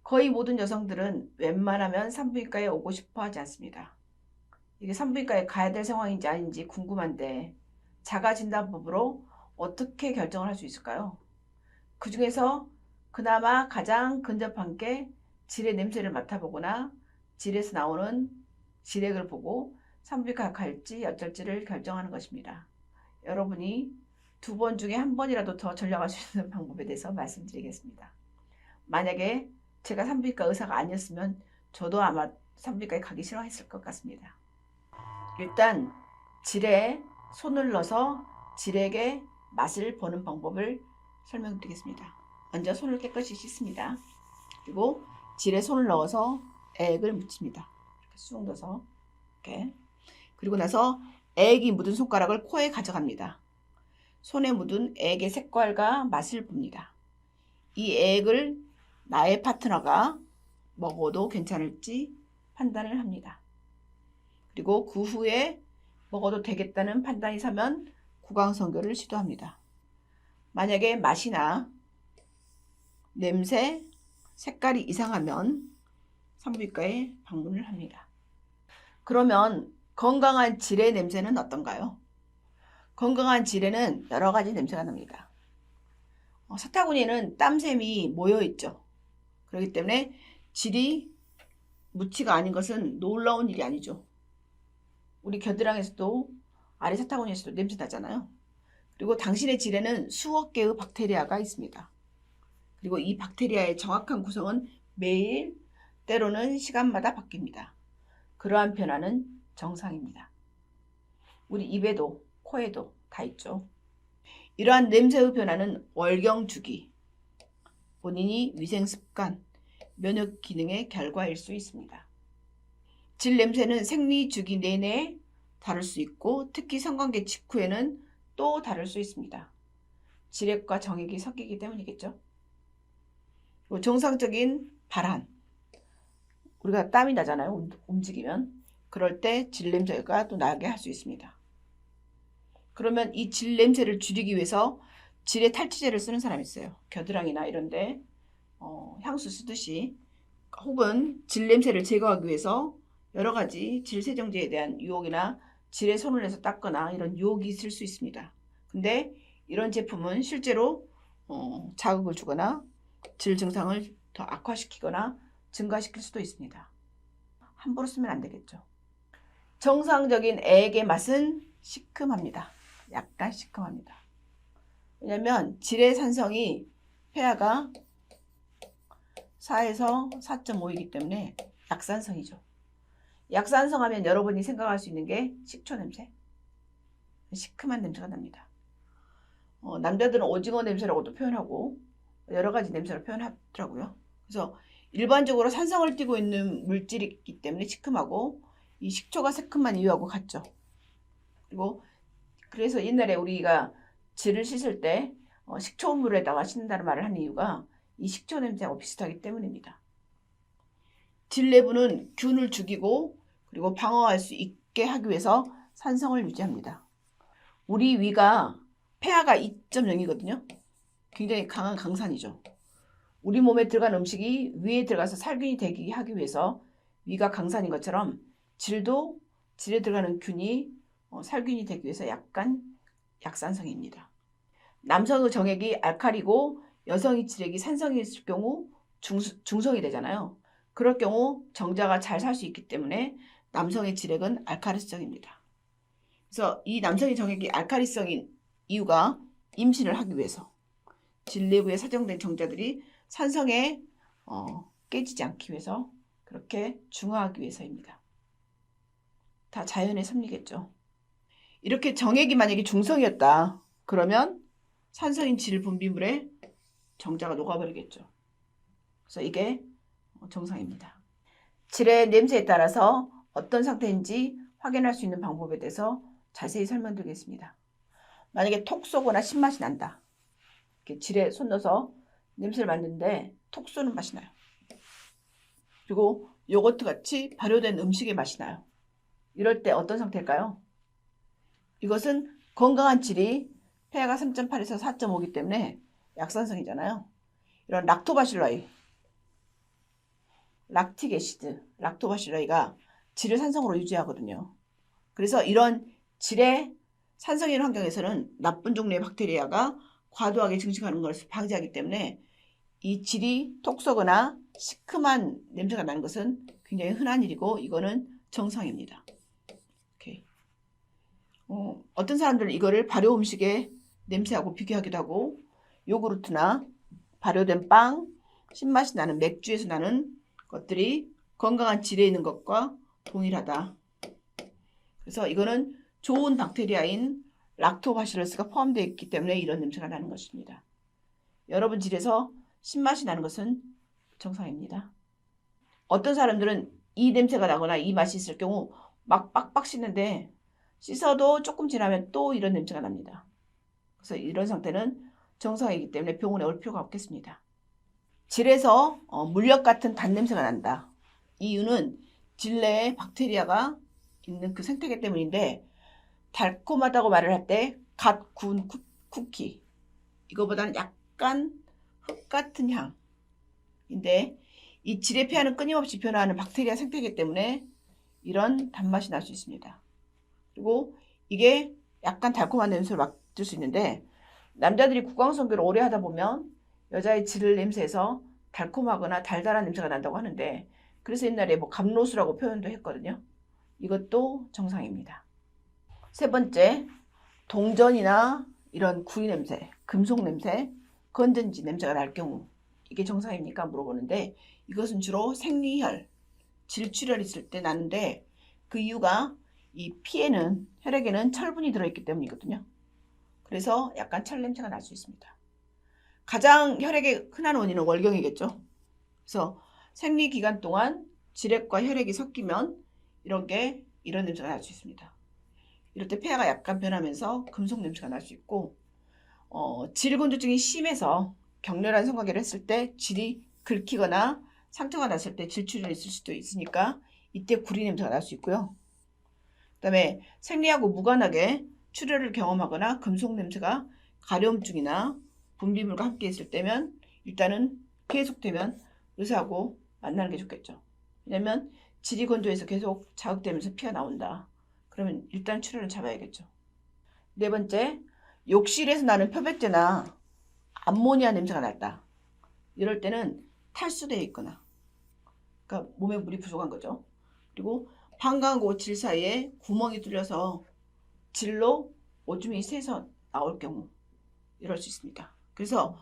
거의 모든 여성들은 웬만하면 산부인과에 오고 싶어 하지 않습니다. 이게 산부인과에 가야 될 상황인지 아닌지 궁금한데 자가진단법으로 어떻게 결정을 할 수 있을까요? 그 중에서 그나마 가장 근접한 게 질의 냄새를 맡아보거나 질에서 나오는 질액을 보고 산부인과 갈지 어쩔지를 결정하는 것입니다. 여러분이 2번 중에 1번이라도 더 전략할 수 있는 방법에 대해서 말씀드리겠습니다. 만약에 제가 산부인과 의사가 아니었으면 저도 아마 산부인과에 가기 싫어했을 것 같습니다. 일단 질에 손을 넣어서 질액의 맛을 보는 방법을 설명드리겠습니다. 먼저 손을 깨끗이 씻습니다. 그리고 질에 손을 넣어서 액을 묻힙니다. 이렇게 쑥 넣어서 이렇게. 그리고 나서 액이 묻은 손가락을 코에 가져갑니다. 손에 묻은 액의 색깔과 맛을 봅니다. 이 액을 나의 파트너가 먹어도 괜찮을지 판단을 합니다. 그리고 그 후에 먹어도 되겠다는 판단이 서면 구강성교를 시도합니다. 만약에 맛이나 냄새, 색깔이 이상하면 산부인과에 방문을 합니다. 그러면 건강한 질의 냄새는 어떤가요? 건강한 질에는 여러 가지 냄새가 납니다. 사타구니에는 땀샘이 모여있죠. 그렇기 때문에 질이 무치가 아닌 것은 놀라운 일이 아니죠. 우리 겨드랑이에서도 아래 사타구니에서도 냄새 나잖아요. 그리고 당신의 질에는 수억 개의 박테리아가 있습니다. 그리고 이 박테리아의 정확한 구성은 매일 때로는 시간마다 바뀝니다. 그러한 변화는 정상입니다. 우리 입에도 코에도 다 있죠. 이러한 냄새의 변화는 월경 주기, 본인이 위생 습관, 면역 기능의 결과일 수 있습니다. 질 냄새는 생리 주기 내내 다를 수 있고 특히 성관계 직후에는 또 다를 수 있습니다. 질액과 정액이 섞이기 때문이겠죠. 정상적인 발한, 우리가 땀이 나잖아요. 움직이면. 그럴 때 질 냄새가 또 나게 할 수 있습니다. 그러면 이 질 냄새를 줄이기 위해서 질의 탈취제를 쓰는 사람이 있어요. 겨드랑이나 이런데 향수 쓰듯이, 혹은 질 냄새를 제거하기 위해서 여러 가지 질 세정제에 대한 유혹이나 질에 손을 내서 닦거나 이런 유혹이 있을 수 있습니다. 근데 이런 제품은 실제로 자극을 주거나 질 증상을 더 악화시키거나 증가시킬 수도 있습니다. 함부로 쓰면 안 되겠죠. 정상적인 액의 맛은 시큼합니다. 약간 시큼합니다. 왜냐하면 질의 산성이 폐하가 4에서 4.5이기 때문에 약산성이죠. 약산성 하면 여러분이 생각할 수 있는 게 식초 냄새, 시큼한 냄새가 납니다. 남자들은 오징어 냄새라고도 표현하고 여러 가지 냄새로 표현하더라고요. 그래서 일반적으로 산성을 띠고 있는 물질이기 때문에 시큼하고 이 식초가 새큼한 이유하고 같죠. 그리고 그래서 옛날에 우리가 질을 씻을 때 식초물에다가 씻는다는 말을 하는 이유가 이 식초 냄새하고 비슷하기 때문입니다. 질 내부는 균을 죽이고 그리고 방어할 수 있게 하기 위해서 산성을 유지합니다. 우리 위가 폐하가 2.0이거든요. 굉장히 강한 강산이죠. 우리 몸에 들어간 음식이 위에 들어가서 살균이 되게 하기 위해서 위가 강산인 것처럼 질도 질에 들어가는 균이 살균이 되기 위해서 약간 약산성입니다. 남성의 정액이 알칼리고 여성의 질액이 산성이 있을 경우 중성이 되잖아요. 그럴 경우 정자가 잘 살 수 있기 때문에 남성의 질액은 알칼리성입니다. 그래서 이 남성의 정액이 알칼리성인 이유가 임신을 하기 위해서, 질 내부에 사정된 정자들이 산성에 깨지지 않기 위해서, 그렇게 중화하기 위해서입니다. 다 자연의 섭리겠죠. 이렇게 정액이 만약에 중성이었다 그러면 산성인 질 분비물에 정자가 녹아버리겠죠. 그래서 이게 정상입니다. 질의 냄새에 따라서 어떤 상태인지 확인할 수 있는 방법에 대해서 자세히 설명드리겠습니다. 만약에 톡 쏘거나 신맛이 난다. 이렇게 질에 손 넣어서 냄새를 맡는데 톡 쏘는 맛이 나요. 그리고 요거트 같이 발효된 음식의 맛이 나요. 이럴 때 어떤 상태일까요? 이것은 건강한 질이 폐하가 3.8에서 4.5이기 때문에 약산성이잖아요. 이런 락토바실라이, 락틱 애시드, 락토바실러이가 질을 산성으로 유지하거든요. 그래서 이런 질의 산성이 있는 환경에서는 나쁜 종류의 박테리아가 과도하게 증식하는 것을 방지하기 때문에 이 질이 톡 쏘거나 시큼한 냄새가 나는 것은 굉장히 흔한 일이고 이거는 정상입니다. 오케이. 어떤 사람들은 이거를 발효 음식의 냄새하고 비교하기도 하고 요구르트나 발효된 빵, 신맛이 나는 맥주에서 나는 것들이 건강한 질에 있는 것과 동일하다. 그래서 이거는 좋은 박테리아인 락토바실러스가 포함되어 있기 때문에 이런 냄새가 나는 것입니다. 여러분 질에서 신맛이 나는 것은 정상입니다. 어떤 사람들은 이 냄새가 나거나 이 맛이 있을 경우 막 빡빡 씻는데 씻어도 조금 지나면 또 이런 냄새가 납니다. 그래서 이런 상태는 정상이기 때문에 병원에 올 필요가 없겠습니다. 질에서 물엿 같은 단냄새가 난다. 이유는 질 내에 박테리아가 있는 그 생태계 때문인데 달콤하다고 말을 할 때 갓 구운 쿠키 이거보다는 약간 흙 같은 향인데 이 질의 폐하는 끊임없이 변화하는 박테리아 생태계 때문에 이런 단맛이 날 수 있습니다. 그리고 이게 약간 달콤한 냄새를 맡을 수 있는데 남자들이 구강성교를 오래 하다 보면 여자의 질 냄새에서 달콤하거나 달달한 냄새가 난다고 하는데 그래서 옛날에 뭐 감로수라고 표현도 했거든요. 이것도 정상입니다. 세 번째, 동전이나 이런 구이 냄새, 금속 냄새, 건전지 냄새가 날 경우 이게 정상입니까? 물어보는데 이것은 주로 생리혈, 질출혈 있을 때 나는데 그 이유가 이 피에는 혈액에는 철분이 들어있기 때문이거든요. 그래서 약간 철 냄새가 날 수 있습니다. 가장 혈액의 흔한 원인은 월경이겠죠. 그래서 생리 기간 동안 질액과 혈액이 섞이면 이런 냄새가 날 수 있습니다. 이럴 때 폐하가 약간 변하면서 금속 냄새가 날 수 있고 질건조증이 심해서 격렬한 성관계를 했을 때 질이 긁히거나 상처가 났을 때 질출혈이 있을 수도 있으니까 이때 구리 냄새가 날 수 있고요. 그 다음에 생리하고 무관하게 출혈을 경험하거나 금속 냄새가 가려움증이나 분비물과 함께 있을 때면 일단은 계속되면 의사하고 만나는 게 좋겠죠. 왜냐면 질이 건조해서 계속 자극되면서 피가 나온다. 그러면 일단 출혈을 잡아야겠죠. 네 번째, 욕실에서 나는 표백제나 암모니아 냄새가 났다. 이럴 때는 탈수되어 있거나 그러니까 몸에 물이 부족한 거죠. 그리고 방광하고 질 사이에 구멍이 뚫려서 질로 오줌이 새서 나올 경우 이럴 수 있습니다. 그래서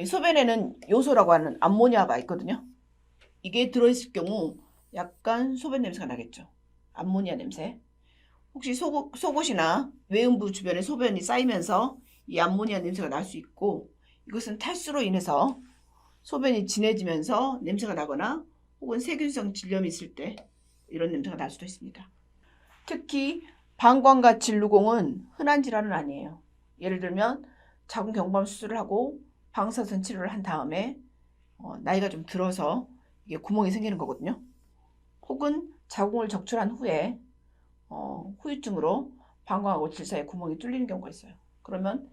소변에는 요소라고 하는 암모니아가 있거든요. 이게 들어있을 경우 약간 소변 냄새가 나겠죠. 암모니아 냄새. 혹시 속옷이나 외음부 주변에 소변이 쌓이면서 이 암모니아 냄새가 날 수 있고 이것은 탈수로 인해서 소변이 진해지면서 냄새가 나거나 혹은 세균성 질염이 있을 때 이런 냄새가 날 수도 있습니다. 특히 방광과 질루공은 흔한 질환은 아니에요. 예를 들면 자궁 경부암 수술을 하고 방사선 치료를 한 다음에 나이가 좀 들어서 이게 구멍이 생기는 거거든요. 혹은 자궁을 적출한 후에 후유증으로 방광하고 질 사이에 구멍이 뚫리는 경우가 있어요. 그러면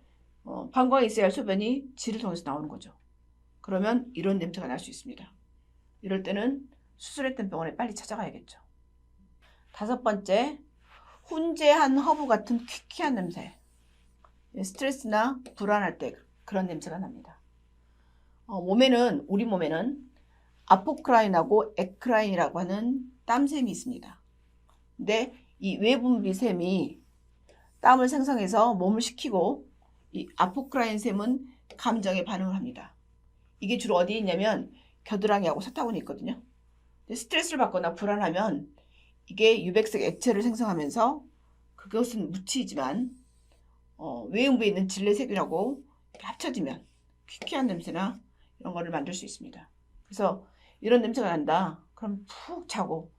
방광에 있어야 할 소변이 질을 통해서 나오는 거죠. 그러면 이런 냄새가 날 수 있습니다. 이럴 때는 수술했던 병원에 빨리 찾아가야겠죠. 다섯 번째, 훈제한 허브 같은 퀴퀴한 냄새. 스트레스나 불안할 때 그런 냄새가 납니다. 우리 몸에는 아포크라인하고 에크라인이라고 하는 땀샘이 있습니다. 근데 이 외분비샘이 땀을 생성해서 몸을 식히고 이 아포크라인 샘은 감정에 반응을 합니다. 이게 주로 어디에 있냐면 겨드랑이하고 사타구니 있거든요. 스트레스를 받거나 불안하면 이게 유백색 액체를 생성하면서 그것은 무치이지만 외음부에 있는 질내세균하고 합쳐지면 퀴퀴한 냄새나 이런 거를 만들 수 있습니다. 그래서 이런 냄새가 난다. 그럼 푹 자고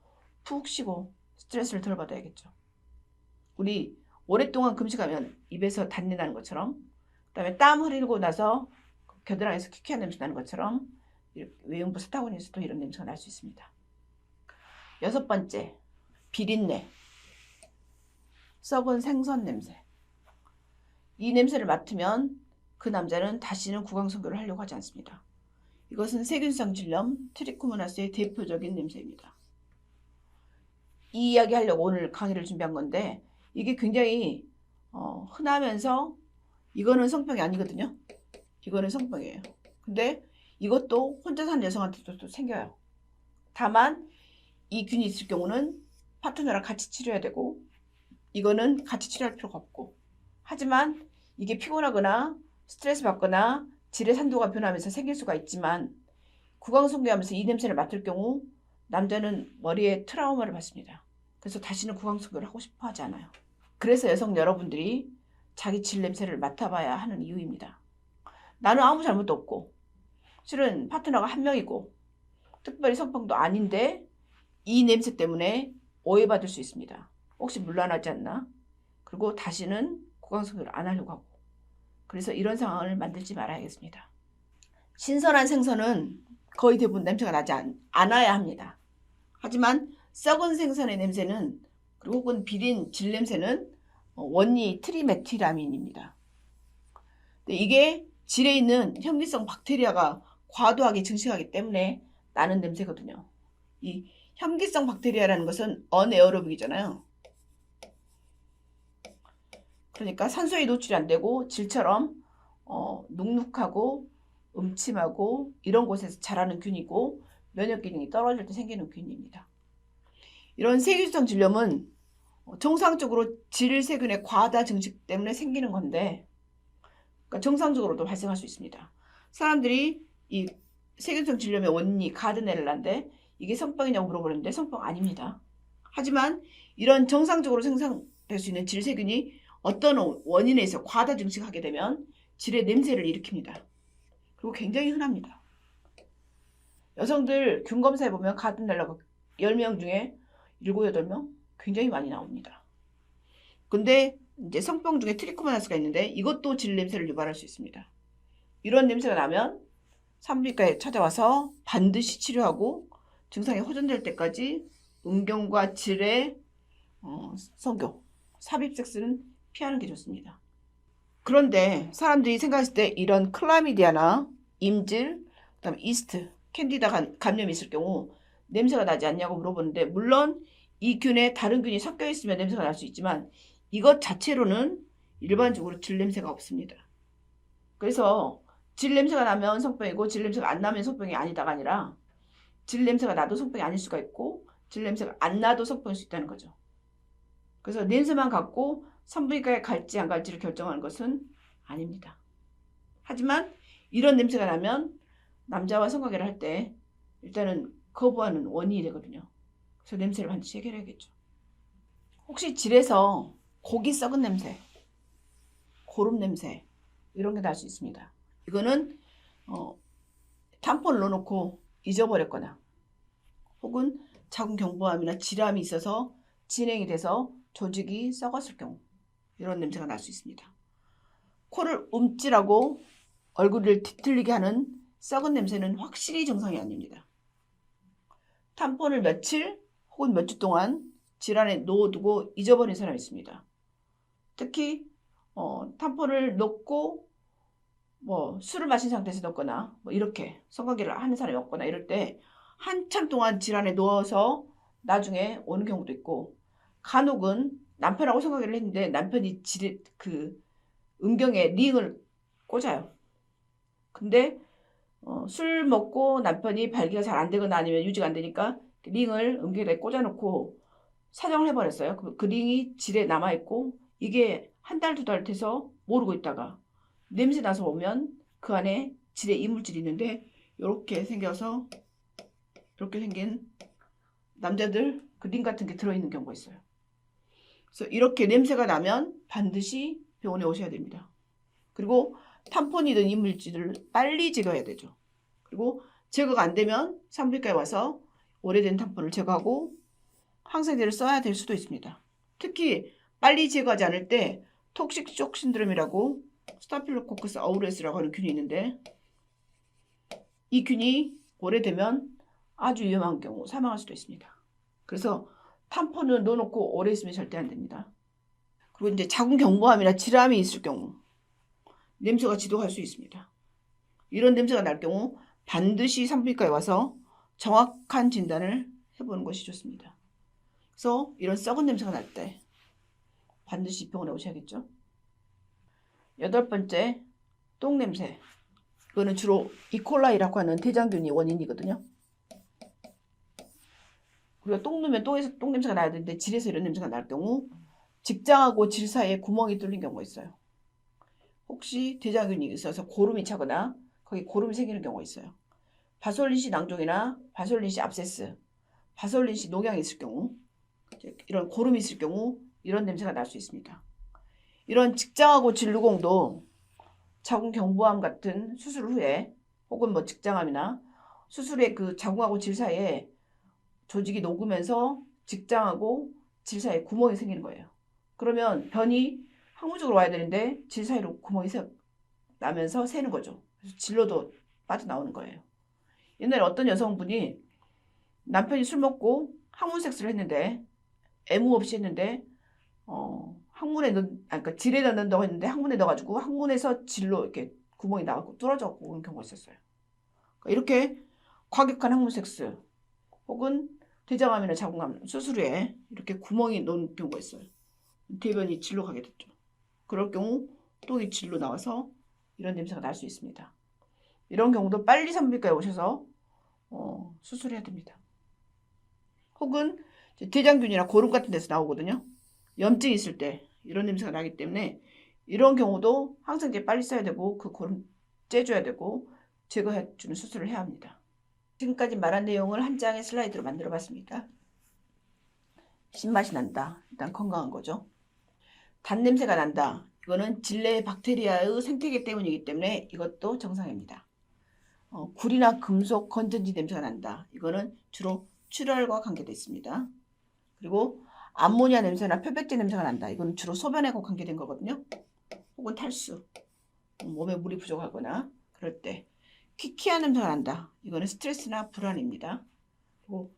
푹 쉬고 스트레스를 덜 받아야겠죠. 우리 오랫동안 금식하면 입에서 단내 나는 것처럼 그다음에 땀 흘리고 나서 겨드랑이에서 퀴퀴한 냄새 나는 것처럼 외음부 사타구니에서도 이런 냄새가 날 수 있습니다. 여섯 번째, 비린내, 썩은 생선 냄새. 이 냄새를 맡으면 그 남자는 다시는 구강성교를 하려고 하지 않습니다. 이것은 세균성 질염 트리코모나스의 대표적인 냄새입니다. 이 이야기 하려고 오늘 강의를 준비한 건데 이게 굉장히 흔하면서 이거는 성병이 아니거든요. 이거는 성병이에요. 근데 이것도 혼자 사는 여성한테도 또 생겨요. 다만 이 균이 있을 경우는 파트너랑 같이 치료해야 되고 이거는 같이 치료할 필요가 없고 하지만 이게 피곤하거나 스트레스 받거나 질의 산도가 변하면서 생길 수가 있지만 구강성교하면서 이 냄새를 맡을 경우 남자는 머리에 트라우마를 받습니다. 그래서 다시는 구강성교를 하고 싶어 하지 않아요. 그래서 여성 여러분들이 자기 질 냄새를 맡아봐야 하는 이유입니다. 나는 아무 잘못도 없고 실은 파트너가 한 명이고 특별히 성병도 아닌데 이 냄새 때문에 오해받을 수 있습니다. 혹시 물란하지 않나? 그리고 다시는 구강성교를 안 하려고 하고 그래서 이런 상황을 만들지 말아야겠습니다. 신선한 생선은 거의 대부분 냄새가 나지 않아야 합니다. 하지만 썩은 생선의 냄새는 그리고 혹은 비린 질 냄새는 원리 트리메틸아민입니다. 이게 질에 있는 현기성 박테리아가 과도하게 증식하기 때문에 나는 냄새거든요. 이 현기성 박테리아라는 것은 어네어로빅이잖아요. 그러니까 산소에 노출이 안 되고 질처럼 눅눅하고 음침하고 이런 곳에서 자라는 균이고 면역 기능이 떨어질 때 생기는 균입니다. 이런 세균성 질염은 정상적으로 질세균의 과다 증식 때문에 생기는 건데 그러니까 정상적으로도 발생할 수 있습니다. 사람들이 이 세균성 질염의 원인이 가드넬라인데 이게 성병이냐고 물어보는데 성병 아닙니다. 하지만 이런 정상적으로 생성될 수 있는 질세균이 어떤 원인에 의해서 과다 증식하게 되면 질의 냄새를 일으킵니다. 그리고 굉장히 흔합니다. 여성들 균 검사해 보면 가드넬라가 10명 중에 7, 8명 굉장히 많이 나옵니다. 근데 이제 성병 중에 트리코모나스가 있는데 이것도 질 냄새를 유발할 수 있습니다. 이런 냄새가 나면 산부인과에 찾아와서 반드시 치료하고 증상이 호전될 때까지 음경과 질의 성교, 삽입 섹스는 피하는 게 좋습니다. 그런데 사람들이 생각했을 때 이런 클라미디아나 임질, 그다음에 이스트, 캔디다 감염이 있을 경우 냄새가 나지 않냐고 물어보는데 물론 이 균에 다른 균이 섞여 있으면 냄새가 날 수 있지만 이것 자체로는 일반적으로 질 냄새가 없습니다. 그래서 질 냄새가 나면 성병이고 질 냄새가 안 나면 성병이 아니다가 아니라 질 냄새가 나도 성병이 아닐 수가 있고 질 냄새가 안 나도 성병일 수 있다는 거죠. 그래서 냄새만 갖고 산부인과에 갈지 안 갈지를 결정하는 것은 아닙니다. 하지만 이런 냄새가 나면 남자와 성관계를 할 때 일단은 거부하는 원인이 되거든요. 그래서 냄새를 반드시 해결해야겠죠. 혹시 질에서 고기 썩은 냄새, 고름 냄새 이런 게 날 수 있습니다. 이거는 탐폰을 넣어놓고 잊어버렸거나 혹은 자궁 경부암이나 질암이 있어서 진행이 돼서 조직이 썩었을 경우 이런 냄새가 날 수 있습니다. 코를 움찔하고 얼굴을 뒤틀리게 하는 썩은 냄새는 확실히 정상이 아닙니다. 탐폰을 며칠 혹은 몇 주 동안 질환에 넣어두고 잊어버린 사람이 있습니다. 특히 탐폰을 넣고 술을 마신 상태에서 넣거나 이렇게 성관계를 하는 사람이 없거나 이럴 때 한참 동안 질환에 넣어서 나중에 오는 경우도 있고 간혹은 남편하고 성관계를 했는데 남편이 음경에 링을 꽂아요. 근데 술 먹고 남편이 발기가 잘 안 되거나 아니면 유지가 안 되니까 링을 음경에 꽂아놓고 사정을 해버렸어요. 그 링이 질에 남아있고 이게 한 달, 2달 돼서 모르고 있다가 냄새 나서 오면 그 안에 질에 이물질이 있는데 이렇게 생겨서 이렇게 생긴 남자들 그 링 같은 게 들어있는 경우가 있어요. 그래서 이렇게 냄새가 나면 반드시 병원에 오셔야 됩니다. 그리고 탐폰이든 이물질을 빨리 제거해야 되죠. 그리고 제거가 안 되면 산부인과에 와서 오래된 탐폰을 제거하고 항생제를 써야 될 수도 있습니다. 특히 빨리 제거하지 않을 때 톡식 쇼크 신드롬이라고 스타필로코커스 아우레스라고 하는 균이 있는데 이 균이 오래되면 아주 위험한 경우 사망할 수도 있습니다. 그래서 탐폰을 넣어놓고 오래 있으면 절대 안 됩니다. 그리고 이제 자궁 경부암이나 질암이 있을 경우 냄새가 지독할 수 있습니다. 이런 냄새가 날 경우 반드시 산부인과에 와서 정확한 진단을 해보는 것이 좋습니다. 그래서 이런 썩은 냄새가 날 때 반드시 병원에 오셔야겠죠. 8번째, 똥냄새. 이거는 주로 이콜라이라고 하는 대장균이 원인이거든요. 우리가 똥 누면 똥에서 똥냄새가 나야 되는데 질에서 이런 냄새가 날 경우 직장하고 질 사이에 구멍이 뚫린 경우가 있어요. 혹시 대장균이 있어서 고름이 차거나 거기 고름이 생기는 경우가 있어요. 바솔린씨 낭종이나 바솔린씨 압세스, 바솔린씨 농양이 있을 경우, 이런 고름이 있을 경우 이런 냄새가 날 수 있습니다. 이런 직장하고 질루공도 자궁경부암 같은 수술 후에 혹은 뭐 직장암이나 수술의 그 자궁하고 질 사이에 조직이 녹으면서 직장하고 질 사이에 구멍이 생기는 거예요. 그러면 변이 항문적으로 와야 되는데 질 사이로 구멍이 나면서 새는 거죠. 그래서 질로도 빠져나오는 거예요. 옛날에 어떤 여성분이 남편이 술 먹고 항문 섹스를 했는데 애무 없이 했는데 항문에 그러니까 질에 넣는다고 했는데 항문에 넣어가지고 항문에서 질로 이렇게 구멍이 나가고 뚫어져갖고 오는 경우가 있었어요. 그러니까 이렇게 과격한 항문 섹스 혹은 대장암이나 자궁암 수술 후에 이렇게 구멍이 놓는 경우가 있어요. 대변이 질로 가게 됐죠. 그럴 경우 또 이 질로 나와서 이런 냄새가 날 수 있습니다. 이런 경우도 빨리 산부인과에 오셔서 수술해야 됩니다. 혹은 대장균이나 고름 같은 데서 나오거든요. 염증이 있을 때 이런 냄새가 나기 때문에 이런 경우도 항생제 빨리 써야 되고 그 고름 째줘야 되고 제거해주는 수술을 해야 합니다. 지금까지 말한 내용을 한 장의 슬라이드로 만들어 봤습니다. 신맛이 난다. 일단 건강한 거죠. 단냄새가 난다. 이거는 질내 박테리아의 생태계 때문이기 때문에 이것도 정상입니다. 구리나 금속 건전지 냄새가 난다. 이거는 주로 출혈과 관계되어 있습니다. 그리고 암모니아 냄새나 표백제 냄새가 난다. 이건 주로 소변하고 관계된 거거든요. 혹은 탈수, 몸에 물이 부족하거나 그럴 때 퀴퀴한 냄새가 난다. 이거는 스트레스나 불안입니다. 그리고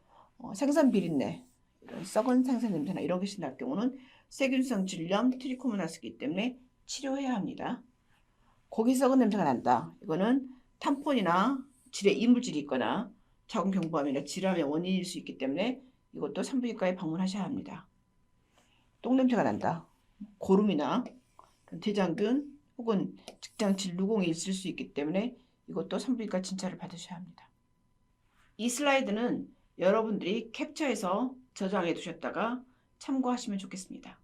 생선 비린내, 이런 썩은 생선 냄새나 이런 것이 날 경우는 세균성 질염 트리코모나스이기 때문에 치료해야 합니다. 고기 썩은 냄새가 난다. 이거는 탐폰이나 질에 이물질이 있거나 자궁경부암이나 질암의 원인일 수 있기 때문에 이것도 산부인과에 방문하셔야 합니다. 똥냄새가 난다. 고름이나 대장균 혹은 직장 질루공이 있을 수 있기 때문에 이것도 산부인과 진찰을 받으셔야 합니다. 이 슬라이드는 여러분들이 캡처해서 저장해 두셨다가 참고하시면 좋겠습니다.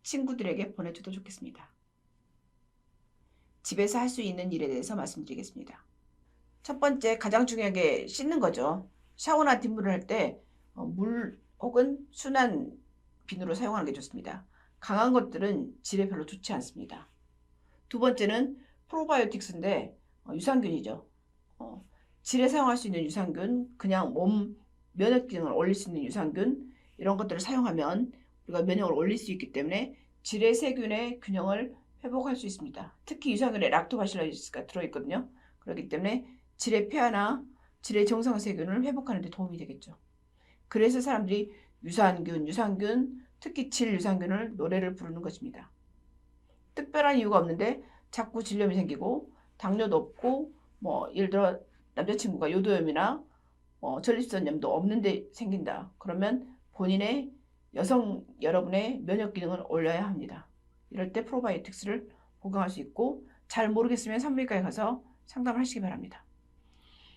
친구들에게 보내줘도 좋겠습니다. 집에서 할 수 있는 일에 대해서 말씀드리겠습니다. 첫 번째, 가장 중요한 게 씻는 거죠. 샤워나 뒷물을 할 때 물 혹은 순한 비누로 사용하는 게 좋습니다. 강한 것들은 질에 별로 좋지 않습니다. 두 번째는 프로바이오틱스인데 유산균이죠. 질에 사용할 수 있는 유산균, 그냥 몸 면역 기능을 올릴 수 있는 유산균, 이런 것들을 사용하면 우리가 면역을 올릴 수 있기 때문에 질의 세균의 균형을 회복할 수 있습니다. 특히 유산균에 락토바실러스가 들어있거든요. 그렇기 때문에 질의 폐하나 질의 정상 세균을 회복하는 데 도움이 되겠죠. 그래서 사람들이 유산균, 특히 질 유산균을 노래를 부르는 것입니다. 특별한 이유가 없는데 자꾸 질염이 생기고 당뇨도 없고 예를 들어 남자친구가 요도염이나 전립선염도 없는데 생긴다. 그러면 본인의 여러분의 면역 기능을 올려야 합니다. 이럴 때 프로바이오틱스를 복용할 수 있고 잘 모르겠으면 산부인과에 가서 상담을 하시기 바랍니다.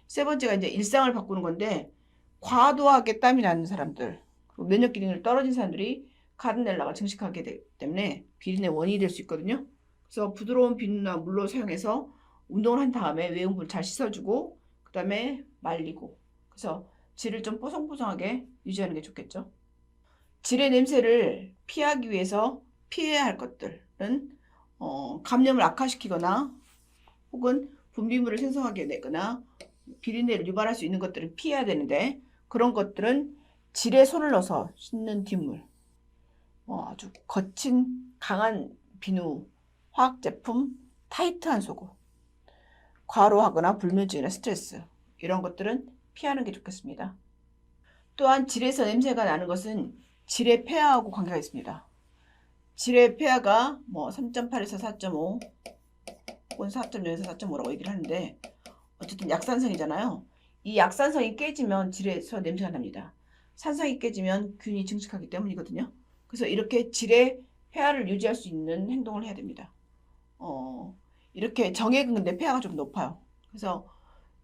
세 번째가 이제 일상을 바꾸는 건데 과도하게 땀이 나는 사람들, 면역 기능이 떨어진 사람들이 가르넬라가 증식하게 되기 때문에 비린내 원인이 될 수 있거든요. 그래서 부드러운 비누나 물로 사용해서 운동을 한 다음에 외용부를 잘 씻어주고 그 다음에 말리고 그래서 질을 좀 뽀송뽀송하게 유지하는 게 좋겠죠. 질의 냄새를 피하기 위해서 피해야 할 것들은 감염을 악화시키거나 혹은 분비물을 생성하게 되거나 비린내를 유발할 수 있는 것들을 피해야 되는데 그런 것들은 질에 손을 넣어서 씻는 뒷물, 아주 거친 강한 비누, 화학제품, 타이트한 속옷, 과로하거나 불면증이나 스트레스 이런 것들은 피하는 게 좋겠습니다. 또한 질에서 냄새가 나는 것은 질의 폐하하고 관계가 있습니다. 질의 폐하가 3.8에서 4.5 혹은 4.0에서 4.5라고 얘기를 하는데 어쨌든 약산성이잖아요. 이 약산성이 깨지면 질에서 냄새가 납니다. 산성이 깨지면 균이 증식하기 때문이거든요. 그래서 이렇게 질의 폐하를 유지할 수 있는 행동을 해야 됩니다. 이렇게 정액은 근데 폐하가 좀 높아요. 그래서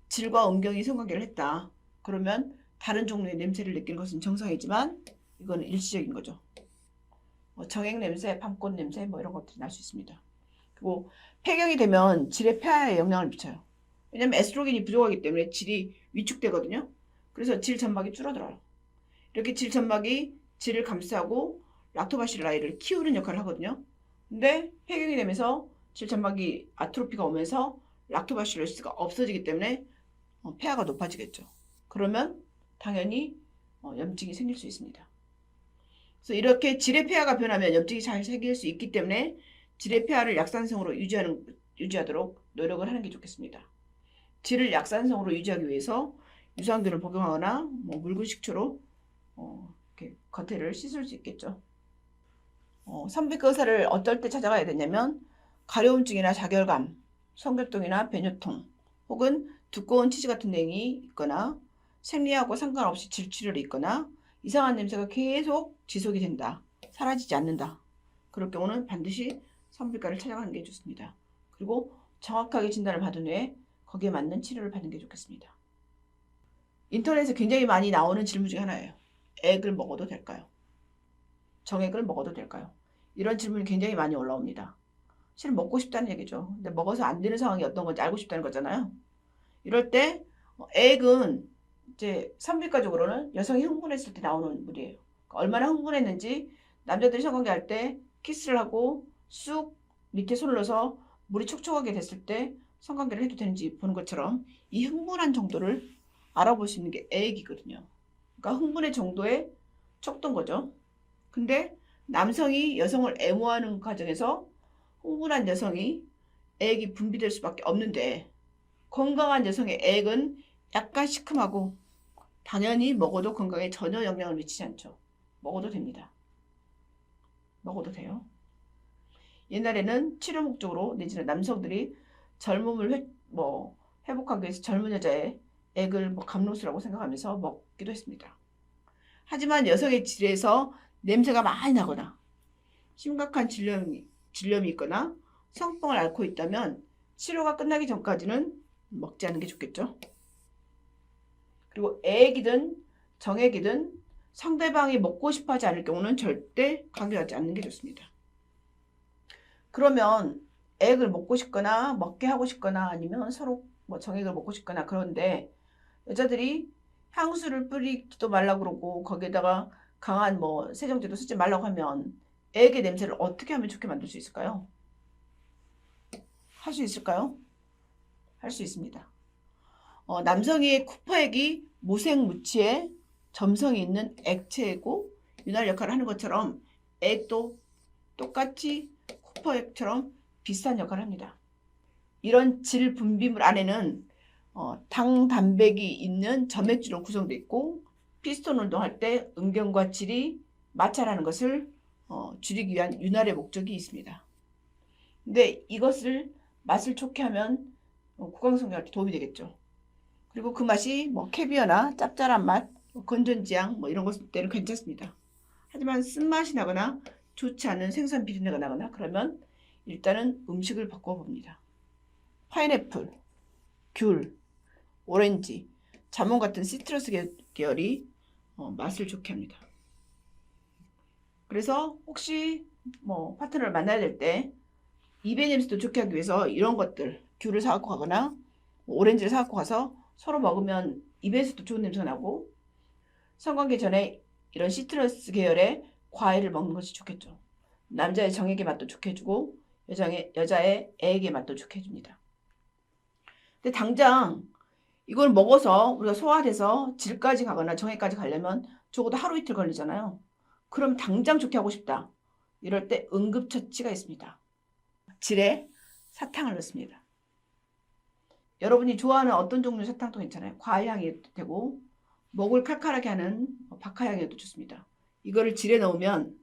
질과 음경이 성관계를 했다. 그러면 다른 종류의 냄새를 느끼는 것은 정상이지만 이거는 일시적인 거죠. 정액 냄새, 밤꽃 냄새 뭐 이런 것들이 날 수 있습니다. 그리고 폐경이 되면 질의 폐하에 영향을 미쳐요. 왜냐면 에스트로겐이 부족하기 때문에 질이 위축되거든요. 그래서 질 점막이 줄어들어요. 이렇게 질 점막이 질을 감싸고 락토바실라이를 키우는 역할을 하거든요. 근데 폐경이 되면서 질 점막이 아트로피가 오면서 락토바실로시스가 없어지기 때문에 폐하가 높아지겠죠. 그러면 당연히 염증이 생길 수 있습니다. 그래서 이렇게 질의 폐하가 변하면 염증이 잘 생길 수 있기 때문에 질의 폐하를 약산성으로 유지하도록 노력을 하는 게 좋겠습니다. 질을 약산성으로 유지하기 위해서 유산균을 복용하거나 묽은 식초로 이렇게 겉에를 씻을 수 있겠죠. 산부인과 의사를 어떨 때 찾아가야 되냐면 가려움증이나 자결감, 성결동이나 배뇨통 혹은 두꺼운 치즈 같은 냉이 있거나 생리하고 상관없이 질출혈이 있거나 이상한 냄새가 계속 지속이 된다. 사라지지 않는다. 그럴 경우는 반드시 산부인과를 찾아가는 게 좋습니다. 그리고 정확하게 진단을 받은 후에 거기에 맞는 치료를 받는 게 좋겠습니다. 인터넷에 굉장히 많이 나오는 질문 중에 하나예요. 액을 먹어도 될까요? 정액을 먹어도 될까요? 이런 질문이 굉장히 많이 올라옵니다. 실은 먹고 싶다는 얘기죠. 근데 먹어서 안 되는 상황이 어떤 건지 알고 싶다는 거잖아요. 이럴 때 액은 이제 산부인과적으로는 여성이 흥분했을 때 나오는 물이에요. 그러니까 얼마나 흥분했는지 남자들이 성관계할 때 키스를 하고 쑥 밑에 손을 넣어서 물이 촉촉하게 됐을 때 성관계를 해도 되는지 보는 것처럼 이 흥분한 정도를 알아볼 수 있는 게 액이거든요. 그러니까 흥분의 정도에 촉도인 거죠. 근데 남성이 여성을 애무하는 과정에서 흥분한 여성이 액이 분비될 수밖에 없는데 건강한 여성의 액은 약간 시큼하고 당연히 먹어도 건강에 전혀 영향을 미치지 않죠. 먹어도 됩니다. 먹어도 돼요. 옛날에는 치료 목적으로 내지는 남성들이 젊음을 회복하기 위해서 젊은 여자의 액을 감로수라고 생각하면서 먹기도 했습니다. 하지만 여성의 질에서 냄새가 많이 나거나 심각한 질염이 있거나 성병을 앓고 있다면 치료가 끝나기 전까지는 먹지 않는 게 좋겠죠. 그리고 액이든 정액이든 상대방이 먹고 싶어 하지 않을 경우는 절대 강요하지 않는 게 좋습니다. 그러면 액을 먹고 싶거나 먹게 하고 싶거나 아니면 서로 정액을 먹고 싶거나 그런데 여자들이 향수를 뿌리지도 말라고 그러고 거기에다가 강한 세정제도 쓰지 말라고 하면 액의 냄새를 어떻게 하면 좋게 만들 수 있을까요? 할 수 있을까요? 할 수 있습니다. 남성의 쿠퍼액이 무색무취의 점성이 있는 액체고 윤활 역할을 하는 것처럼 액도 똑같이 쿠퍼액처럼 비슷한 역할을 합니다. 이런 질 분비물 안에는 당 단백이 있는 점액질로 구성되어 있고 피스톤 운동할 때 음경과 질이 마찰하는 것을 줄이기 위한 윤활의 목적이 있습니다. 근데 이것을 맛을 좋게 하면 구강성경할 때 도움이 되겠죠. 그리고 그 맛이 캐비어나 짭짤한 맛, 건전지향 이런 것 때는 괜찮습니다. 하지만 쓴맛이 나거나 좋지 않은 생선 비린내가 나거나 그러면 일단은 음식을 바꿔봅니다. 파인애플, 귤, 오렌지, 자몽 같은 시트러스 계열이 맛을 좋게 합니다. 그래서 혹시 파트너를 만나야 될 때 입의 냄새도 좋게 하기 위해서 이런 것들 귤을 사갖고 가거나 오렌지를 사갖고 가서 서로 먹으면 입에서도 좋은 냄새가 나고 성관계 전에 이런 시트러스 계열의 과일을 먹는 것이 좋겠죠. 남자의 정액의 맛도 좋게 해주고 여자의 액의 맛도 좋게 해줍니다. 근데 당장 이걸 먹어서 우리가 소화돼서 질까지 가거나 정액까지 가려면 적어도 하루 이틀 걸리잖아요. 그럼 당장 좋게 하고 싶다. 이럴 때 응급처치가 있습니다. 질에 사탕을 넣습니다. 여러분이 좋아하는 어떤 종류의 사탕도 괜찮아요. 과일향이 되고 목을 칼칼하게 하는 박하향이도 좋습니다. 이거를 질에 넣으면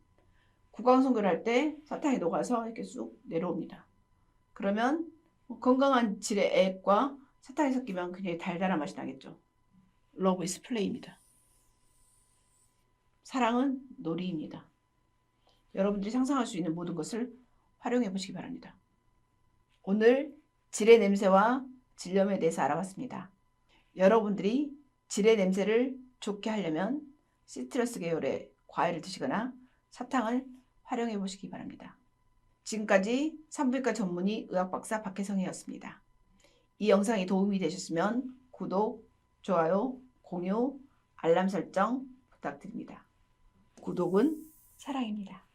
구강성교를 할 때 사탕이 녹아서 이렇게 쑥 내려옵니다. 그러면 건강한 질의 액과 사탕이 섞이면 굉장히 달달한 맛이 나겠죠. 러브 이즈 플레이입니다. 사랑은 놀이입니다. 여러분들이 상상할 수 있는 모든 것을 활용해 보시기 바랍니다. 오늘 질의 냄새와 질염에 대해서 알아봤습니다. 여러분들이 질의 냄새를 좋게 하려면 시트러스 계열의 과일을 드시거나 사탕을 활용해 보시기 바랍니다. 지금까지 산부인과 전문의 의학박사 박혜성이었습니다. 이 영상이 도움이 되셨으면 구독, 좋아요, 공유, 알람 설정 부탁드립니다. 구독은 사랑입니다.